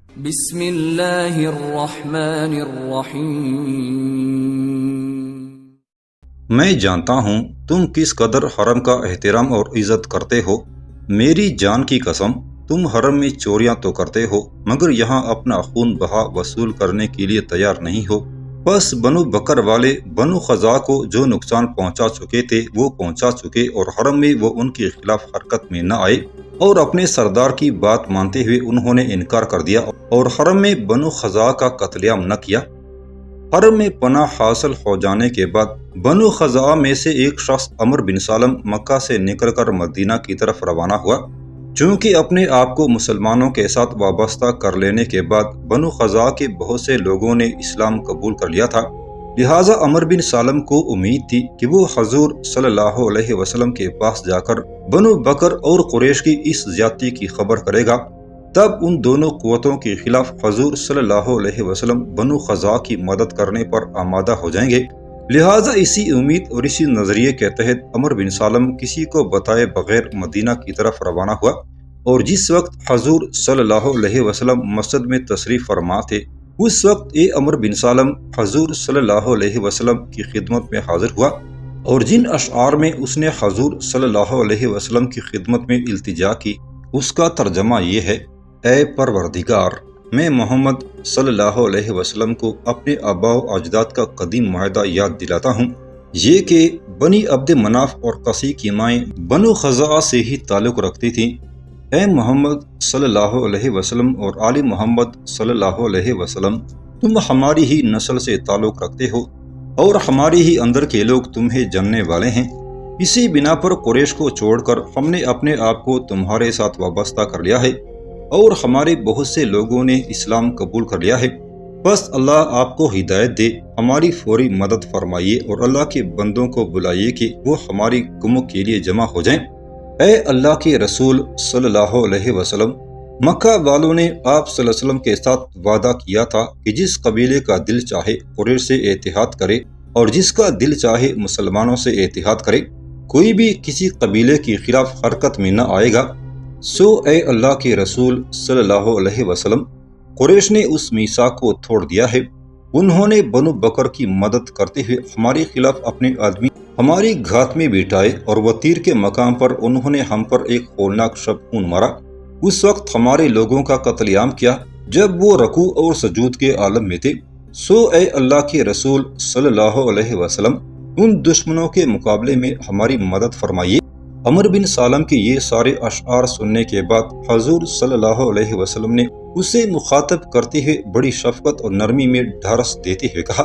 بسم اللہ الرحمن الرحیم۔ میں جانتا ہوں تم کس قدر حرم کا احترام اور عزت کرتے ہو۔ میری جان کی قسم، تم حرم میں چوریاں تو کرتے ہو مگر یہاں اپنا خون بہا وصول کرنے کے لیے تیار نہیں ہو۔ بس بنو بکر والے بنو خزاع کو جو نقصان پہنچا چکے تھے وہ پہنچا چکے، اور حرم میں وہ ان کے خلاف حرکت میں نہ آئے، اور اپنے سردار کی بات مانتے ہوئے انہوں نے انکار کر دیا اور حرم میں بنو خزاع کا قتل عام نہ کیا۔ حرم میں پناہ حاصل ہو جانے کے بعد بنو خزاع میں سے ایک شخص عمرو بن سالم مکہ سے نکل کر مدینہ کی طرف روانہ ہوا۔ چونکہ اپنے آپ کو مسلمانوں کے ساتھ وابستہ کر لینے کے بعد بنو خزاع کے بہت سے لوگوں نے اسلام قبول کر لیا تھا، لہٰذا عمرو بن سالم کو امید تھی کہ وہ حضور صلی اللہ علیہ وسلم کے پاس جا کر بنو بکر اور قریش کی اس زیادتی کی خبر کرے گا۔ تب ان دونوں قوتوں کے خلاف حضور صلی اللہ علیہ وسلم بنو خزاع کی مدد کرنے پر آمادہ ہو جائیں گے۔ لہٰذا اسی امید اور اسی نظریے کے تحت عمرو بن سالم کسی کو بتائے بغیر مدینہ کی طرف روانہ ہوا، اور جس وقت حضور صلی اللہ علیہ وسلم مسجد میں تشریف فرما تھے، اس وقت عمرو بن سالم حضور صلی اللہ علیہ وسلم کی خدمت میں حاضر ہوا، اور جن اشعار میں اس نے حضور صلی اللہ علیہ وسلم کی خدمت میں التجا کی، اس کا ترجمہ یہ ہے: اے پروردگار، میں محمد صلی اللہ علیہ وسلم کو اپنے آباء و اجداد کا قدیم معاہدہ یاد دلاتا ہوں، یہ کہ بنی عبد مناف اور قصی کی مائیں بنو خزاع سے ہی تعلق رکھتی تھیں۔ اے محمد صلی اللہ علیہ وسلم اور آل محمد صلی اللہ علیہ وسلم، تم ہماری ہی نسل سے تعلق رکھتے ہو، اور ہماری ہی اندر کے لوگ تمہیں جاننے والے ہیں۔ اسی بنا پر قریش کو چھوڑ کر ہم نے اپنے آپ کو تمہارے ساتھ وابستہ کر لیا ہے، اور ہمارے بہت سے لوگوں نے اسلام قبول کر لیا ہے۔ بس اللہ آپ کو ہدایت دے، ہماری فوری مدد فرمائیے اور اللہ کے بندوں کو بلائیے کہ وہ ہماری قوموں کے لیے جمع ہو جائیں۔ اے اللہ کے رسول صلی اللہ علیہ وسلم، مکہ والوں نے آپ صلی اللہ علیہ وسلم کے ساتھ وعدہ کیا تھا کہ جس قبیلے کا دل چاہے قریش سے اتحاد کرے، اور جس کا دل چاہے مسلمانوں سے اتحاد کرے، کوئی بھی کسی قبیلے کے خلاف حرکت میں نہ آئے گا۔ سو اے اللہ کے رسول صلی اللہ علیہ وسلم، قریش نے اس میثاق کو توڑ دیا ہے۔ انہوں نے بنو بکر کی مدد کرتے ہوئے ہمارے خلاف اپنے آدمی ہماری گھات میں بٹھائے، اور وہ تیر کے مقام پر انہوں نے ہم پر ایک ہولناک شب خون مارا۔ اس وقت ہمارے لوگوں کا قتل عام کیا جب وہ رکوع اور سجود کے عالم میں تھے۔ سو اے اللہ کے رسول صلی اللہ علیہ وسلم، ان دشمنوں کے مقابلے میں ہماری مدد فرمائیے۔ عمرو بن سالم کے یہ سارے اشعار سننے کے بعد حضور صلی اللہ علیہ وسلم نے اسے مخاطب کرتے ہوئے بڑی شفقت اور نرمی میں ڈھارس دیتے ہوئے کہا: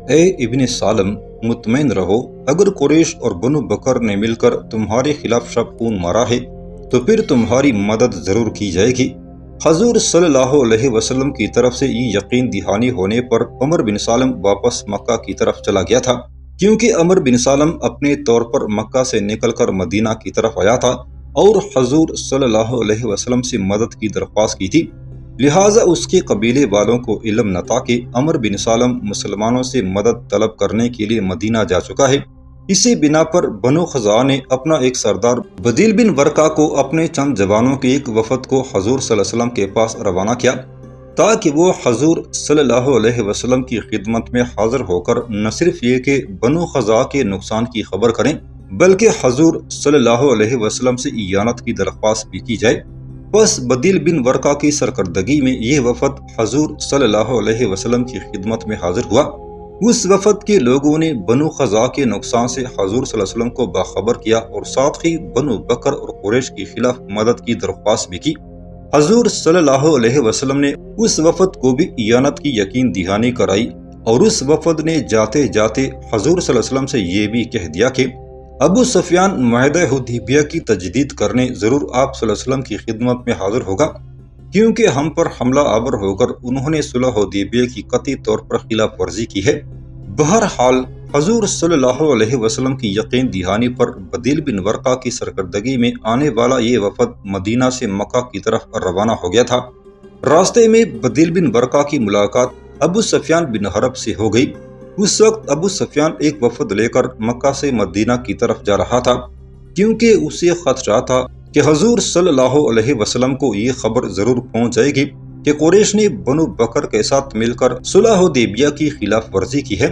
اے ابن سالم، مطمئن رہو، اگر قریش اور بنو بکر نے مل کر تمہارے خلاف شب خون مارا ہے تو پھر تمہاری مدد ضرور کی جائے گی۔ حضور صلی اللہ علیہ وسلم کی طرف سے یہ یقین دہانی ہونے پر عمرو بن سالم واپس مکہ کی طرف چلا گیا تھا، کیونکہ عمرو بن سالم اپنے طور پر مکہ سے نکل کر مدینہ کی طرف آیا تھا اور حضور صلی اللہ علیہ وسلم سے مدد کی درخواست کی تھی، لہٰذا اس کے قبیلے والوں کو علم نہ تھا کہ عمرو بن سالم مسلمانوں سے مدد طلب کرنے کے لیے مدینہ جا چکا ہے۔ اسی بنا پر بنو خزاع نے اپنا ایک سردار بدیل بن ورقہ کو اپنے چند جوانوں کے ایک وفد کو حضور صلی اللہ علیہ وسلم کے پاس روانہ کیا، تاکہ وہ حضور صلی اللہ علیہ وسلم کی خدمت میں حاضر ہو کر نہ صرف یہ کہ بنو خزاع کے نقصان کی خبر کریں، بلکہ حضور صلی اللہ علیہ وسلم سے اعانت کی درخواست بھی کی جائے۔ بس بدیل بن ورقہ کی سرکردگی میں یہ وفد حضور صلی اللہ علیہ وسلم کی خدمت میں حاضر ہوا۔ اس وفد کے لوگوں نے بنو خزاع کے نقصان سے حضور صلی اللہ علیہ وسلم کو باخبر کیا، اور ساتھ ہی بنو بکر اور قریش کے خلاف مدد کی درخواست بھی کی۔ حضور صلی اللہ علیہ وسلم نے اس وفد کو بھی اعانت کی یقین دہانی کرائی، اور اس وفد نے جاتے جاتے حضور صلی اللہ علیہ وسلم سے یہ بھی کہہ دیا کہ ابو سفیان معاہدہ حدیبیہ کی تجدید کرنے ضرور آپ صلی اللہ علیہ وسلم کی خدمت میں حاضر ہوگا، کیونکہ ہم پر حملہ آور ہو کر انہوں نے صلح حدیبیہ کی قطعی طور پر خلاف ورزی کی ہے۔ بہرحال حضور صلی اللہ علیہ وسلم کی یقین دہانی پر بدیل بن ورقہ کی سرکردگی میں آنے والا یہ وفد مدینہ سے مکہ کی طرف روانہ ہو گیا تھا۔ راستے میں بدیل بن ورقہ کی ملاقات ابو سفیان بن حرب سے ہو گئی۔ اس وقت ابو سفیان ایک وفد لے کر مکہ سے مدینہ کی طرف جا رہا تھا، کیونکہ اسے خدشہ تھا کہ حضور صلی اللہ علیہ وسلم کو یہ خبر ضرور پہنچ جائے گی کہ قریش نے بنو بکر کے ساتھ مل کر صلح حدیبیہ کی خلاف ورزی کی ہے،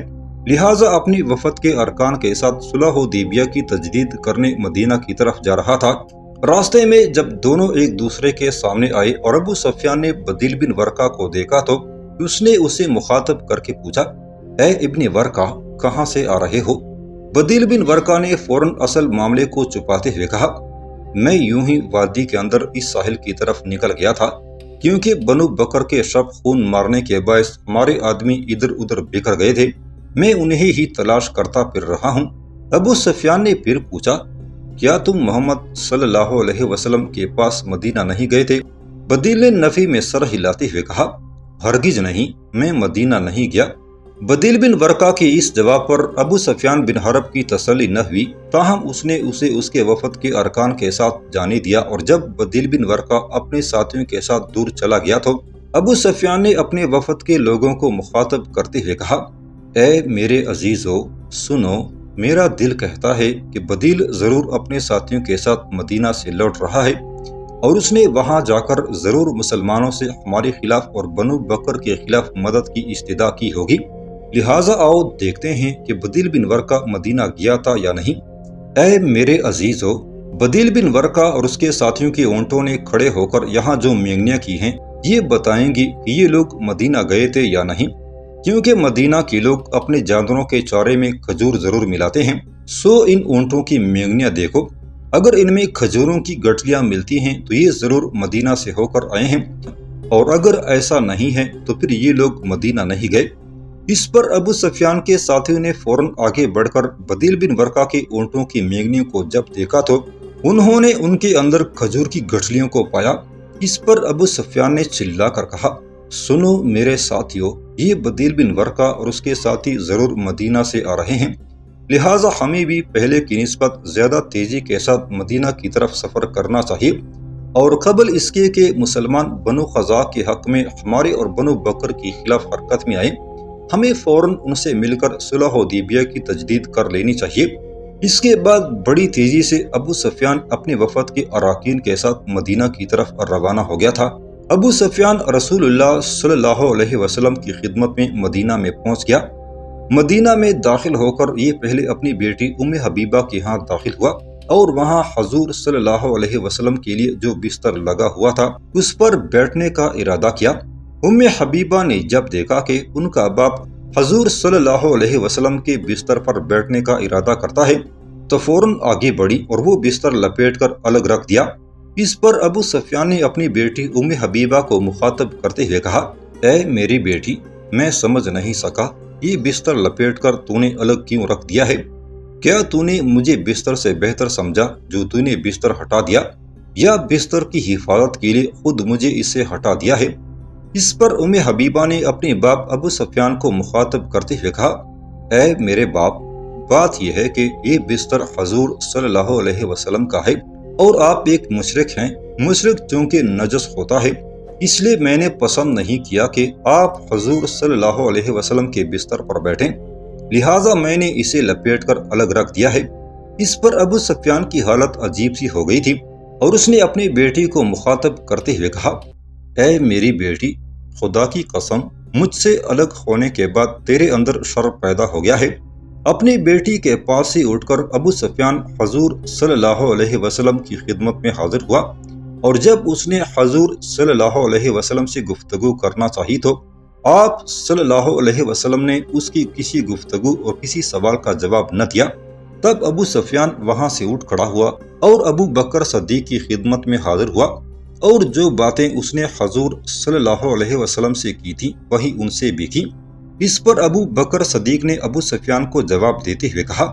لہٰذا اپنی وفد کے ارکان کے ساتھ صلح حدیبیہ کی تجدید کرنے مدینہ کی طرف جا رہا تھا۔ راستے میں جب دونوں ایک دوسرے کے سامنے آئے اور ابو سفیان نے بدیل بن ورقہ کو دیکھا تو اس نے اسے مخاطب کر کے پوچھا، اے ابن ورقہ، کہاں سے آ رہے ہو؟ بدیل بن ورقہ نے فوراً اصل معاملے کو چھپاتے ہوئے کہا، میں یوں ہی وادی کے اندر اس ساحل کی طرف نکل گیا تھا، کیونکہ بنو بکر کے شب خون مارنے کے باعث ہمارے آدمی ادھر ادھر بکھر گئے تھے، میں انہیں ہی تلاش کرتا پھر رہا ہوں۔ ابو سفیان نے پھر پوچھا، کیا تم محمد صلی اللہ علیہ وسلم کے پاس مدینہ نہیں گئے تھے؟ بدیل نے نفی میں سر ہلاتے ہوئے کہا، ہرگز نہیں، میں مدینہ نہیں گیا۔ بدیل بن ورقہ کے اس جواب پر ابو سفیان بن حرب کی تسلی نہ ہوئی، تاہم اس نے اسے اس کے وفد کے ارکان کے ساتھ جانے دیا، اور جب بدیل بن ورقہ اپنے ساتھیوں کے ساتھ دور چلا گیا تو ابو سفیان نے اپنے وفد کے لوگوں کو مخاطب کرتے ہوئے کہا، اے میرے عزیزو، سنو، میرا دل کہتا ہے کہ بدیل ضرور اپنے ساتھیوں کے ساتھ مدینہ سے لوٹ رہا ہے، اور اس نے وہاں جا کر ضرور مسلمانوں سے ہمارے خلاف اور بنو بکر کے خلاف مدد کی استدعا کی ہوگی، لہٰذا آؤ دیکھتے ہیں کہ بدیل بن ورقہ مدینہ گیا تھا یا نہیں۔ اے میرے عزیزو، بدیل بن ورقہ اور اس کے ساتھیوں کے اونٹوں نے کھڑے ہو کر یہاں جو مینگنیاں کی ہیں یہ بتائیں گی کہ یہ لوگ مدینہ گئے تھے یا نہیں، کیونکہ مدینہ کے لوگ اپنے جانوروں کے چارے میں کھجور ضرور ملاتے ہیں۔ سو ان اونٹوں کی مینگنیاں دیکھو، اگر ان میں کھجوروں کی گٹلیاں ملتی ہیں تو یہ ضرور مدینہ سے ہو کر آئے ہیں، اور اگر ایسا نہیں ہے تو پھر یہ لوگ مدینہ نہیں گئے۔ اس پر ابو سفیان کے ساتھیوں نے فوراً آگے بڑھ کر بدیل بن ورقہ کے اونٹوں کی مینگنیوں کو جب دیکھا تو انہوں نے ان کے اندر کھجور کی گٹھلیوں کو پایا۔ اس پر ابو سفیان نے چلا کر کہا، سنو میرے ساتھیوں، یہ بدیل بن ورقہ اور اس کے ساتھی ضرور مدینہ سے آ رہے ہیں، لہٰذا ہمیں بھی پہلے کی نسبت زیادہ تیزی کے ساتھ مدینہ کی طرف سفر کرنا چاہیے، اور قبل اس کے کہ مسلمان بنو خزاع کے حق میں ہمارے اور بنو بکر کی خلاف حرکت میں آئیں، ہمیں فوراً ان سے مل کر صلح حدیبیہ کی تجدید کر لینی چاہیے۔ اس کے بعد بڑی تیزی سے ابو سفیان اپنے وفد کے اراکین کے ساتھ مدینہ کی طرف روانہ ہو گیا تھا۔ ابو سفیان رسول اللہ صلی اللہ علیہ وسلم کی خدمت میں مدینہ میں پہنچ گیا۔ مدینہ میں داخل ہو کر یہ پہلے اپنی بیٹی ام حبیبہ کے ہاں داخل ہوا، اور وہاں حضور صلی اللہ علیہ وسلم کے لیے جو بستر لگا ہوا تھا اس پر بیٹھنے کا ارادہ کیا۔ ام حبیبہ نے جب دیکھا کہ ان کا باپ حضور صلی اللہ علیہ وسلم کے بستر پر بیٹھنے کا ارادہ کرتا ہے تو فوراً آگے بڑھی اور وہ بستر لپیٹ کر الگ رکھ دیا۔ اس پر ابو سفیان نے اپنی بیٹی ام حبیبہ کو مخاطب کرتے ہوئے کہا، اے میری بیٹی، میں سمجھ نہیں سکا یہ بستر لپیٹ کر تو نے الگ کیوں رکھ دیا ہے؟ کیا تو نے مجھے بستر سے بہتر سمجھا جو تو نے بستر ہٹا دیا، یا بستر کی حفاظت کے لیے خود مجھے اسے ہٹا دیا ہے؟ اس پر ام حبیبہ نے اپنے باپ ابو سفیان کو مخاطب کرتے ہوئے کہا، اے میرے باپ، بات یہ ہے کہ یہ بستر حضور صلی اللہ علیہ وسلم کا ہے، اور آپ ایک مشرک ہیں۔ مشرک چونکہ نجس ہوتا ہے، اس لیے میں نے پسند نہیں کیا کہ آپ حضور صلی اللہ علیہ وسلم کے بستر پر بیٹھیں، لہٰذا میں نے اسے لپیٹ کر الگ رکھ دیا ہے۔ اس پر ابو سفیان کی حالت عجیب سی ہو گئی تھی، اور اس نے اپنی بیٹی کو مخاطب کرتے ہوئے کہا، اے میری بیٹی، خدا کی قسم، مجھ سے الگ ہونے کے بعد تیرے اندر شر پیدا ہو گیا ہے۔ اپنی بیٹی کے پاس سے اٹھ کر ابو سفیان حضور صلی اللہ علیہ وسلم کی خدمت میں حاضر ہوا، اور جب اس نے حضور صلی اللہ علیہ وسلم سے گفتگو کرنا چاہی تو آپ صلی اللہ علیہ وسلم نے اس کی کسی گفتگو اور کسی سوال کا جواب نہ دیا۔ تب ابو سفیان وہاں سے اٹھ کھڑا ہوا اور ابو بکر صدیق کی خدمت میں حاضر ہوا، اور جو باتیں اس نے حضور صلی اللہ علیہ وسلم سے کی تھی وہی ان سے بھی کی۔ اس پر ابو بکر صدیق نے ابو سفیان کو جواب دیتے ہوئے کہا،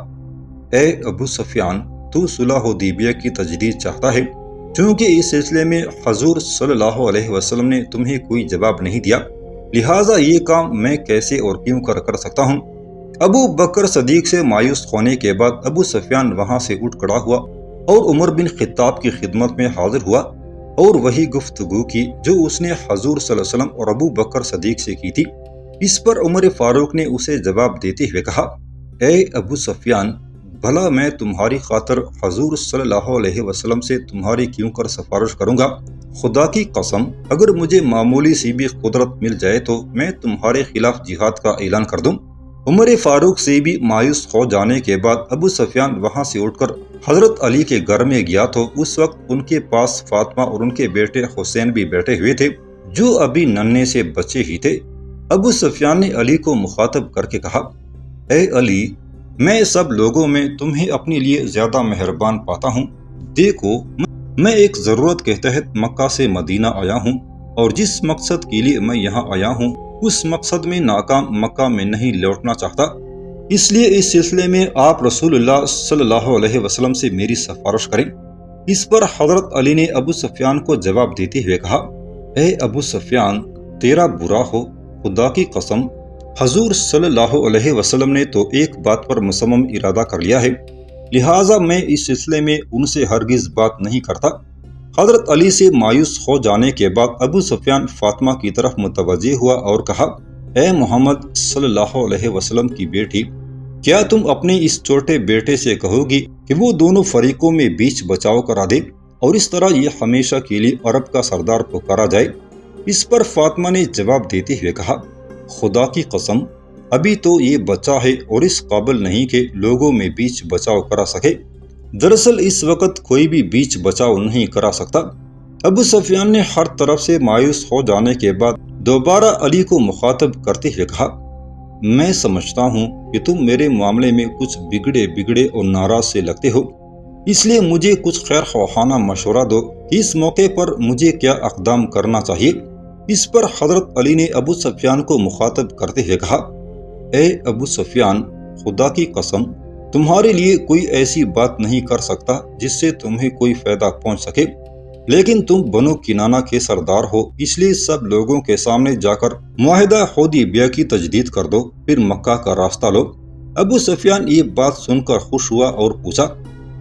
اے ابو سفیان، تو صلح حدیبیہ کی تجدید چاہتا ہے، چونکہ اس سلسلے میں حضور صلی اللہ علیہ وسلم نے تمہیں کوئی جواب نہیں دیا، لہٰذا یہ کام میں کیسے اور کیوں کر سکتا ہوں؟ ابو بکر صدیق سے مایوس ہونے کے بعد ابو سفیان وہاں سے اٹھ کھڑا ہوا اور عمر بن خطاب کی خدمت میں حاضر ہوا، اور وہی گفتگو کی جو اس نے حضور صلی اللہ علیہ وسلم اور ابو بکر صدیق سے کی تھی۔ اس پر عمر فاروق نے اسے جواب دیتے ہوئے کہا، اے ابو سفیان، بھلا میں تمہاری خاطر حضور صلی اللہ علیہ وسلم سے تمہاری کیوں کر سفارش کروں گا؟ خدا کی قسم اگر مجھے معمولی سی بھی قدرت مل جائے تو میں تمہارے خلاف جہاد کا اعلان کر دوں۔ عمر فاروق سے بھی مایوس ہو جانے کے بعد ابو سفیان وہاں سے اٹھ کر حضرت علی کے گھر میں گیا تو اس وقت ان کے پاس فاطمہ اور ان کے بیٹے حسین بھی بیٹھے ہوئے تھے جو ابھی ننھے سے بچے ہی تھے۔ ابو سفیان نے علی کو مخاطب کر کے کہا، اے علی، میں سب لوگوں میں تمہیں اپنے لیے زیادہ مہربان پاتا ہوں۔ دیکھو، میں ایک ضرورت کے تحت مکہ سے مدینہ آیا ہوں اور جس مقصد کے لیے میں یہاں آیا ہوں اس مقصد میں ناکام مکہ میں نہیں لوٹنا چاہتا، اس لیے اس سلسلے میں آپ رسول اللہ صلی اللہ علیہ وسلم سے میری سفارش کریں۔ اس پر حضرت علی نے ابو سفیان کو جواب دیتے ہوئے کہا، اے ابو سفیان، تیرا برا ہو، خدا کی قسم حضور صلی اللہ علیہ وسلم نے تو ایک بات پر مصمم ارادہ کر لیا ہے، لہٰذا میں اس سلسلے میں ان سے ہرگز بات نہیں کرتا۔ حضرت علی سے مایوس ہو جانے کے بعد ابو سفیان فاطمہ کی طرف متوجہ ہوا اور کہا، اے محمد صلی اللہ علیہ وسلم کی بیٹی، کیا تم اپنے اس چھوٹے بیٹے سے کہو گی کہ وہ دونوں فریقوں میں بیچ بچاؤ کرا دے اور اس طرح یہ ہمیشہ کے لیے عرب کا سردار پکارا جائے؟ اس پر فاطمہ نے جواب دیتے ہوئے کہا، خدا کی قسم ابھی تو یہ بچہ ہے اور اس قابل نہیں کہ لوگوں میں بیچ بچاؤ کرا سکے۔ دراصل اس وقت کوئی بھی بیچ بچاؤ نہیں کرا سکتا۔ ابو سفیان نے ہر طرف سے مایوس ہو جانے کے بعد دوبارہ علی کو مخاطب کرتے ہوئے کہا، میں سمجھتا ہوں کہ تم میرے معاملے میں کچھ بگڑے اور ناراض سے لگتے ہو، اس لیے مجھے کچھ خیر خواہانہ مشورہ دو کہ اس موقع پر مجھے کیا اقدام کرنا چاہیے۔ اس پر حضرت علی نے ابو سفیان کو مخاطب کرتے ہوئے کہا، اے ابو سفیان، خدا کی قسم تمہارے لیے کوئی ایسی بات نہیں کر سکتا جس سے تمہیں کوئی فائدہ پہنچ سکے، لیکن تم بنو کنانہ کے سردار ہو، اس لیے سب لوگوں کے سامنے جا کر معاہدہ حدیبیہ کی تجدید کر دو، پھر مکہ کا راستہ لو۔ ابو سفیان یہ بات سن کر خوش ہوا اور پوچھا،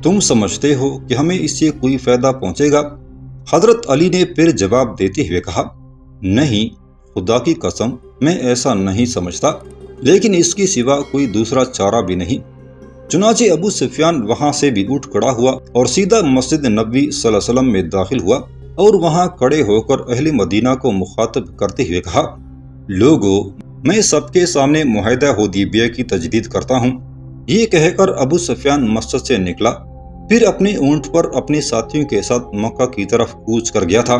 تم سمجھتے ہو کہ ہمیں اس سے کوئی فائدہ پہنچے گا؟ حضرت علی نے پھر جواب دیتے ہوئے کہا، نہیں، خدا کی قسم میں ایسا نہیں سمجھتا، لیکن اس کے سوا کوئی دوسرا چارہ بھی نہیں۔ چنانچہ ابو سفیان وہاں سے بھی اٹھ کھڑا ہوا اور سیدھا مسجد نبوی صلی اللہ علیہ وسلم میں داخل ہوا اور وہاں کھڑے ہو کر اہل مدینہ کو مخاطب کرتے ہوئے کہا، لوگو، میں سب کے سامنے معاہدہ حدیبیہ کی تجدید کرتا ہوں۔ یہ کہہ کر ابو سفیان مسجد سے نکلا، پھر اپنے اونٹ پر اپنے ساتھیوں کے ساتھ مکہ کی طرف کوچ کر گیا تھا۔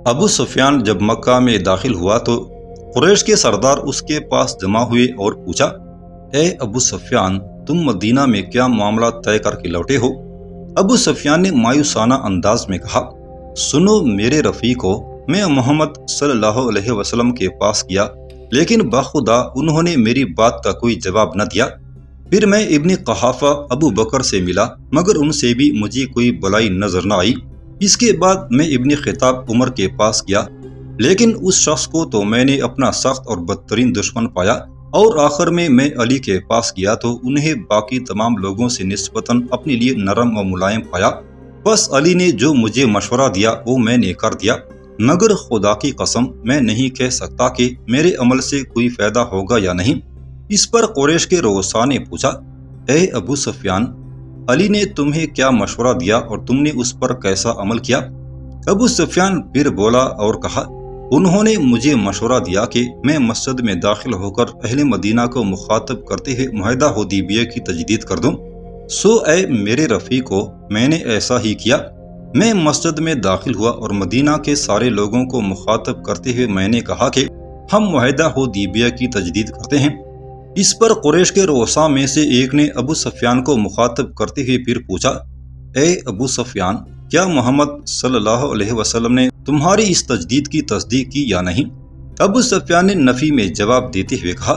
ابو سفیان جب مکہ میں داخل ہوا تو قریش کے سردار اس کے پاس جمع ہوئے اور پوچھا، اے ابو سفیان، تم مدینہ میں کیا معاملہ طے کر کے لوٹے ہو؟ ابو سفیان نے مایوسانہ انداز میں کہا، سنو میرے رفیقو، میں محمد صلی اللہ علیہ وسلم کے پاس گیا، لیکن بخدا انہوں نے میری بات کا کوئی جواب نہ دیا۔ پھر میں ابن قحافہ ابو بکر سے ملا، مگر ان سے بھی مجھے کوئی بلائی نظر نہ آئی۔ اس کے بعد میں ابن خطاب عمر کے پاس گیا، لیکن اس شخص کو تو میں نے اپنا سخت اور بدترین دشمن پایا، اور آخر میں علی کے پاس گیا تو انہیں باقی تمام لوگوں سے نسبتاً اپنے لیے نرم و ملائم پایا۔ بس علی نے جو مجھے مشورہ دیا وہ میں نے کر دیا، مگر خدا کی قسم میں نہیں کہہ سکتا کہ میرے عمل سے کوئی فائدہ ہوگا یا نہیں۔ اس پر قریش کے رؤساء نے پوچھا، اے ابو سفیان، علی نے تمہیں کیا مشورہ دیا اور تم نے اس پر کیسا عمل کیا؟ ابو سفیان پھر بولا اور کہا، انہوں نے مجھے مشورہ دیا کہ میں مسجد میں داخل ہو کر اہل مدینہ کو مخاطب کرتے ہوئے معاہدہ حدیبیہ کی تجدید کر دوں۔ سو اے میرے رفیقو، میں نے ایسا ہی کیا۔ میں مسجد میں داخل ہوا اور مدینہ کے سارے لوگوں کو مخاطب کرتے ہوئے میں نے کہا کہ ہم معاہدہ حدیبیہ کی تجدید کرتے ہیں۔ اس پر قریش کے رؤساء میں سے ایک نے ابو سفیان کو مخاطب کرتے ہوئے پھر پوچھا، اے ابو سفیان، کیا محمد صلی اللہ علیہ وسلم نے تمہاری اس تجدید کی تصدیق کی یا نہیں؟ ابو سفیان نے نفی میں جواب دیتے ہوئے کہا،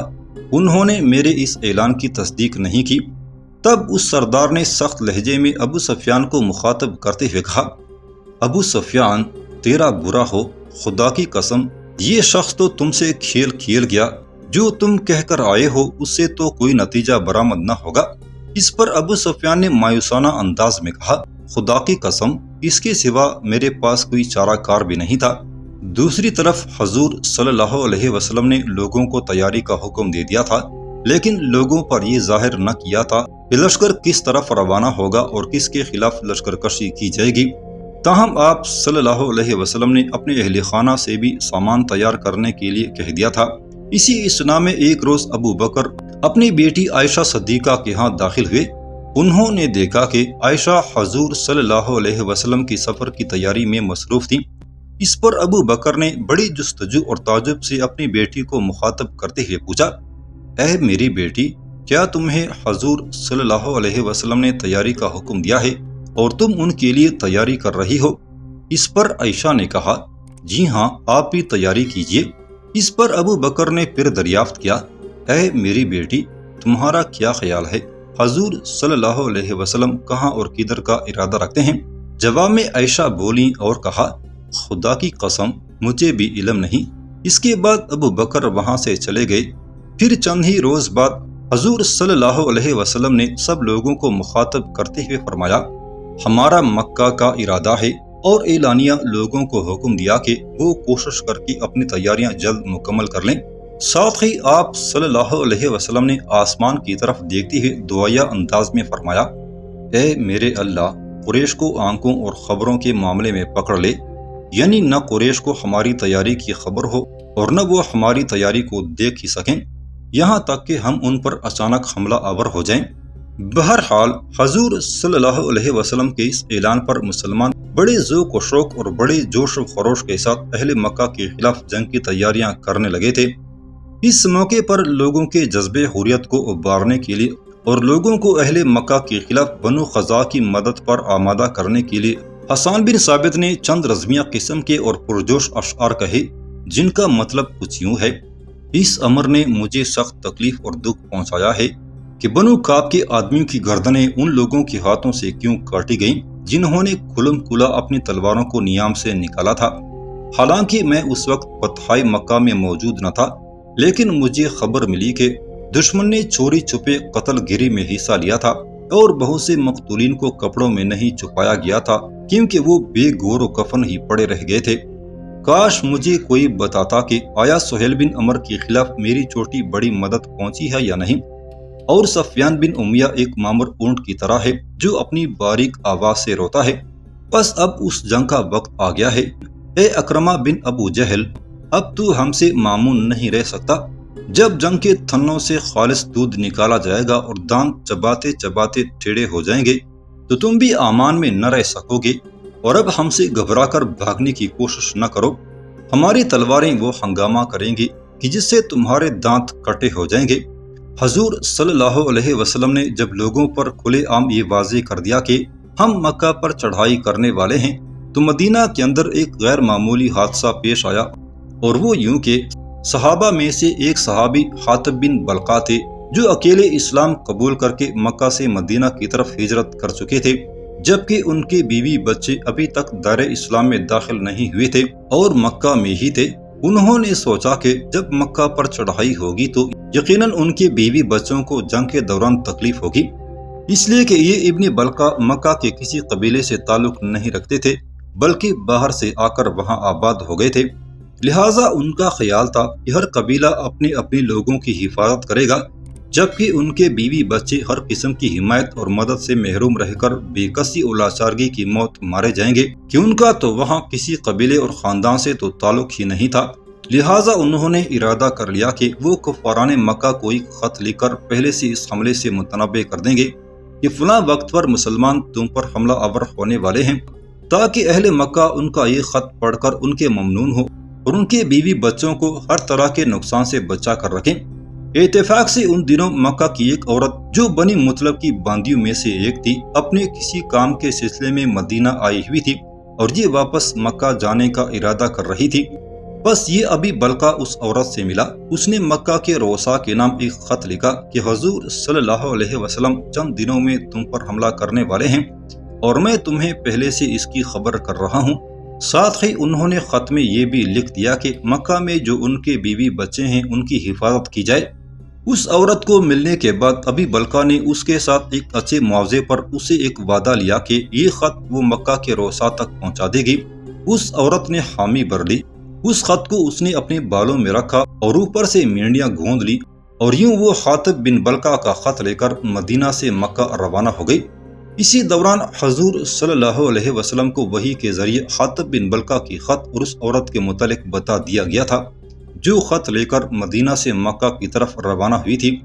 انہوں نے میرے اس اعلان کی تصدیق نہیں کی۔ تب اس سردار نے سخت لہجے میں ابو سفیان کو مخاطب کرتے ہوئے کہا، ابو سفیان، تیرا برا ہو، خدا کی قسم یہ شخص تو تم سے کھیل کھیل گیا، جو تم کہہ کر آئے ہو اس سے تو کوئی نتیجہ برآمد نہ ہوگا۔ اس پر ابو سفیان نے مایوسانہ انداز میں کہا، خدا کی قسم اس کے سوا میرے پاس کوئی چارہ کار بھی نہیں تھا۔ دوسری طرف حضور صلی اللہ علیہ وسلم نے لوگوں کو تیاری کا حکم دے دیا تھا، لیکن لوگوں پر یہ ظاہر نہ کیا تھا کہ لشکر کس طرف روانہ ہوگا اور کس کے خلاف لشکر کشی کی جائے گی۔ تاہم آپ صلی اللہ علیہ وسلم نے اپنے اہل خانہ سے بھی سامان تیار کرنے کے لیے کہہ دیا تھا۔ اسی اسنا میں ایک روز ابو بکر اپنی بیٹی عائشہ صدیقہ کے ہاں داخل ہوئے۔ انہوں نے دیکھا کہ عائشہ حضور صلی اللہ علیہ وسلم کی سفر کی تیاری میں مصروف تھی۔ اس پر ابو بکر نے بڑی جستجو اور تعجب سے اپنی بیٹی کو مخاطب کرتے ہوئے پوچھا، اے میری بیٹی، کیا تمہیں حضور صلی اللہ علیہ وسلم نے تیاری کا حکم دیا ہے اور تم ان کے لیے تیاری کر رہی ہو؟ اس پر عائشہ نے کہا، جی ہاں، آپ بھی تیاری کیجیے۔ اس پر ابو بکر نے پھر دریافت کیا، اے میری بیٹی، تمہارا کیا خیال ہے حضور صلی اللہ علیہ وسلم کہاں اور کدھر کا ارادہ رکھتے ہیں؟ جواب میں عائشہ بولیں اور کہا، خدا کی قسم مجھے بھی علم نہیں۔ اس کے بعد ابو بکر وہاں سے چلے گئے۔ پھر چند ہی روز بعد حضور صلی اللہ علیہ وسلم نے سب لوگوں کو مخاطب کرتے ہوئے فرمایا، ہمارا مکہ کا ارادہ ہے، اور اعلانیہ لوگوں کو حکم دیا کہ وہ کوشش کر کے اپنی تیاریاں جلد مکمل کر لیں۔ ساتھ ہی آپ صلی اللہ علیہ وسلم نے آسمان کی طرف دیکھتے ہوئے دعائیا انداز میں فرمایا، اے میرے اللہ، قریش کو آنکھوں اور خبروں کے معاملے میں پکڑ لے، یعنی نہ قریش کو ہماری تیاری کی خبر ہو اور نہ وہ ہماری تیاری کو دیکھ ہی سکیں، یہاں تک کہ ہم ان پر اچانک حملہ آور ہو جائیں۔ بہرحال حضور صلی اللہ علیہ وسلم کے اس اعلان پر مسلمان بڑے ذوق و شوق اور بڑے جوش و خروش کے ساتھ اہل مکہ کے خلاف جنگ کی تیاریاں کرنے لگے تھے۔ اس موقع پر لوگوں کے جذبے حریت کو ابھارنے کے لیے اور لوگوں کو اہل مکہ کے خلاف بنو خزاع کی مدد پر آمادہ کرنے کے لیے حسان بن ثابت نے چند رزمیہ قسم کے اور پرجوش اشعار کہے، جن کا مطلب کچھ یوں ہے، اس امر نے مجھے سخت تکلیف اور دکھ پہنچایا ہے کہ بنو کعب کے آدمیوں کی گردنیں ان لوگوں کے ہاتھوں سے کیوں کاٹی گئیں جنہوں نے کھلم کھلا اپنی تلواروں کو نیام سے نکالا تھا۔ حالانکہ میں اس وقت فتح مکہ میں موجود نہ تھا، لیکن مجھے خبر ملی کہ دشمن نے چوری چھپے قتل گیری میں حصہ لیا تھا اور بہت سے مقتولین کو کپڑوں میں نہیں چھپایا گیا تھا کیونکہ وہ بے گور و کفن ہی پڑے رہ گئے تھے۔ کاش مجھے کوئی بتاتا کہ آیا سہیل بن عمر کے خلاف میری چھوٹی بڑی مدد پہنچی ہے یا نہیں، اور سفیان بن امیہ ایک مامر اونٹ کی طرح ہے جو اپنی باریک آواز سے روتا ہے۔ بس اب اس جنگ کا وقت آ گیا ہے۔ اے اکرمہ بن ابو جہل، اب تو ہم سے معمون نہیں رہ سکتا۔ جب جنگ کے تھنوں سے خالص دودھ نکالا جائے گا اور دانت چباتے چباتے ٹیڑے ہو جائیں گے تو تم بھی امان میں نہ رہ سکو گے، اور اب ہم سے گھبرا کر بھاگنے کی کوشش نہ کرو۔ ہماری تلواریں وہ ہنگامہ کریں گی کہ جس سے تمہارے دانت کٹے ہو جائیں گے۔ حضور صلی اللہ علیہ وسلم نے جب لوگوں پر کھلے عام یہ واضح کر دیا کہ ہم مکہ پر چڑھائی کرنے والے ہیں تو مدینہ کے اندر ایک غیر معمولی حادثہ پیش آیا، اور وہ یوں کہ صحابہ میں سے ایک صحابی حاتب بن بلقا تھے جو اکیلے اسلام قبول کر کے مکہ سے مدینہ کی طرف ہجرت کر چکے تھے، جبکہ ان کے بیوی بچے ابھی تک دار اسلام میں داخل نہیں ہوئے تھے اور مکہ میں ہی تھے۔ انہوں نے سوچا کہ جب مکہ پر چڑھائی ہوگی تو یقیناً ان کے بیوی بچوں کو جنگ کے دوران تکلیف ہوگی، اس لیے کہ یہ ابن بلقا مکہ کے کسی قبیلے سے تعلق نہیں رکھتے تھے بلکہ باہر سے آ کر وہاں آباد ہو گئے تھے۔ لہٰذا ان کا خیال تھا کہ ہر قبیلہ اپنے اپنے لوگوں کی حفاظت کرے گا، جبکہ ان کے بیوی بچے ہر قسم کی حمایت اور مدد سے محروم رہ کر بے کسی اور لاچارگی کی موت مارے جائیں گے کہ ان کا تو وہاں کسی قبیلے اور خاندان سے تو تعلق ہی نہیں تھا۔ لہٰذا انہوں نے ارادہ کر لیا کہ وہ کفاران مکہ کو ایک خط لکھ کر پہلے سے اس حملے سے متنبع کر دیں گے کہ فلاں وقت پر مسلمان تم پر حملہ آور ہونے والے ہیں، تاکہ اہل مکہ ان کا یہ خط پڑھ کر ان کے ممنون ہو اور ان کے بیوی بچوں کو ہر طرح کے نقصان سے بچا کر رکھیں۔ اتفاق سے ان دنوں مکہ کی ایک عورت جو بنی مطلب کی باندیوں میں سے ایک تھی اپنے کسی کام کے سلسلے میں مدینہ آئی ہوئی تھی اور یہ واپس مکہ جانے کا ارادہ کر رہی تھی۔ بس یہ ابھی بلقا اس عورت سے ملا، اس نے مکہ کے رؤسا کے نام ایک خط لکھا کہ حضور صلی اللہ علیہ وسلم چند دنوں میں تم پر حملہ کرنے والے ہیں اور میں تمہیں پہلے سے اس کی خبر کر رہا ہوں۔ ساتھ ہی انہوں نے خط میں یہ بھی لکھ دیا کہ مکہ میں جو ان کے بیوی بچے ہیں ان کی حفاظت کی جائے۔ اس عورت کو ملنے کے بعد ابھی بلقا نے اس کے ساتھ ایک اچھے معاوضے پر اسے ایک وعدہ لیا کہ یہ خط وہ مکہ کے رؤسا تک پہنچا دے گی۔ اس عورت نے حامی بھر لی۔ اس خط کو اس نے اپنے بالوں میں رکھا اور اوپر سے مینڈیاں گوند لی، اور یوں وہ حاتب بن بلقا کا خط لے کر مدینہ سے مکہ روانہ ہو گئی۔ اسی دوران حضور صلی اللہ علیہ وسلم کو وحی کے ذریعے حاطب بن بلقا کی خط اور اس عورت کے متعلق بتا دیا گیا تھا جو خط لے کر مدینہ سے مکہ کی طرف روانہ ہوئی تھی۔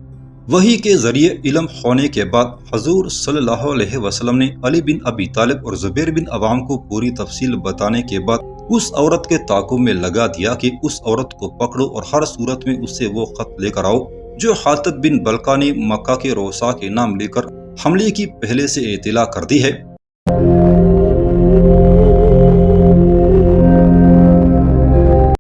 وحی کے ذریعے علم ہونے کے بعد حضور صلی اللہ علیہ وسلم نے علی بن ابی طالب اور زبیر بن عوام کو پوری تفصیل بتانے کے بعد اس عورت کے تعاقب میں لگا دیا کہ اس عورت کو پکڑو اور ہر صورت میں اس سے وہ خط لے کر آؤ جو حاطب بن بلقا نے مکہ کے روسا کے نام لے کر حملے کی پہلے سے اطلاع کر دی ہے۔